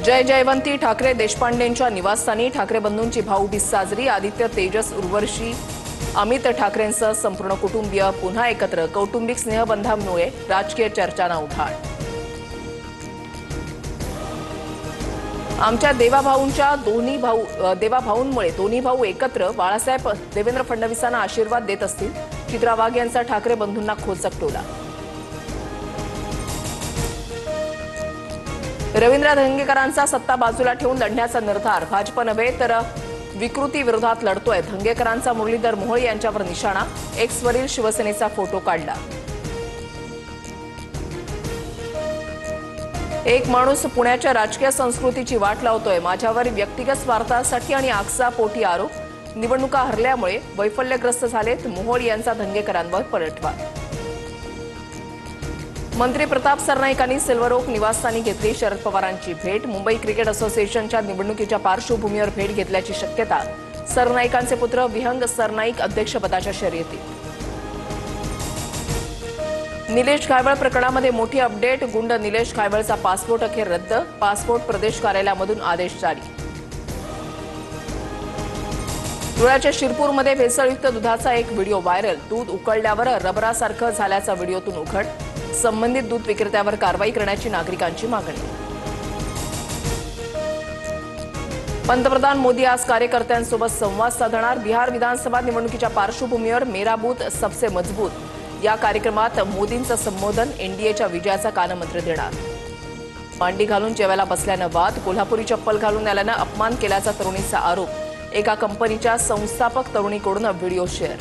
जय जयवंती ठाकरे देशपांडेंच्या निवासस्थानी ठाकरे बंधूंची भाऊबीज साजरी। आदित्य, तेजस, उर्वशी, अमित ठाकरेंसह संपूर्ण कुटुंबीय पुन्हा एकत्र। कौटुंबिक स्नेहबंधांमुळे राजकीय चर्चांना उधाण। आमच्या देवाभाऊंमुळे दोन्ही भाऊ एकत्र। बाळासाहेब देवेंद्र फडणवीसांना आशीर्वाद देत असतील। चित्रा वाघ यांचा ठाकरे बंधूंना खोचक टोला। रवींद्र धंगेकरांचा सत्ता बाजूला ठेवून लढण्याचा निर्धार। भाजप नव्हे तर विकृती विरोधात लढतोय। धंगेकरांचा मुरलीधर मोहोळ यांच्यावर निशाणा। एक्सवरील शिवसेनेचा फोटो काढला। एक माणूस पुण्याच्या राजकीय संस्कृतीची वाट लावतोय। माझ्यावर व्यक्तिगत स्वार्थासाठी आणि आकसापोटी आरोप। निवडणुका हरल्यामुळे वैफल्यग्रस्त झालेत। मोहोळ यांचा धंगेकरांवर पलटवार। मंत्री प्रताप सरनाईकांनी सिल्वर ओक निवासस्थानी घेतली शरद पवारांची भेट। मुंबई क्रिकेट असोसिएशनच्या निवडणुकीच्या पार्श्वभूमीवर भेट घेतल्याची शक्यता। सरनाईकांचे पुत्र विहंग सरनाईक अध्यक्षपदाच्या शर्यतीत। निलेश घायवळ प्रकरणामध्ये मोठी अपडेट। गुंड निलेश घायवळचा पासपोर्ट अखेर रद्द। पासपोर्ट प्रदेश कार्यालयामधून आदेश जारी। धुळ्याच्या शिरपूरमध्ये भेसळयुक्त दुधाचा एक व्हिडिओ व्हायरल। दूध उकळल्यावर रबरासारखं झाल्याचा व्हिडिओतून उघड। संबंधित दूध विक्रेत्यावर कारवाई करण्याची नागरिकांची मागणी। पंतप्रधान मोदी आज कार्यकर्त्यांसोबत संवाद साधणार। बिहार विधानसभा निवडणुकीच्या पार्श्वभूमीवर मेरा बूथ सबसे मजबूत या कार्यक्रमात मोदींचं संबोधन। एनडीएच्या विजयाचा कानमंत्र देणार। मांडी घालून जेवायला बसल्यानं वाद। कोल्हापुरी चप्पल घालून आल्यानं अपमान केल्याचा तरुणीचा आरोप। एका कंपनीच्या संस्थापक तरुणीकडून व्हिडिओ शेअर।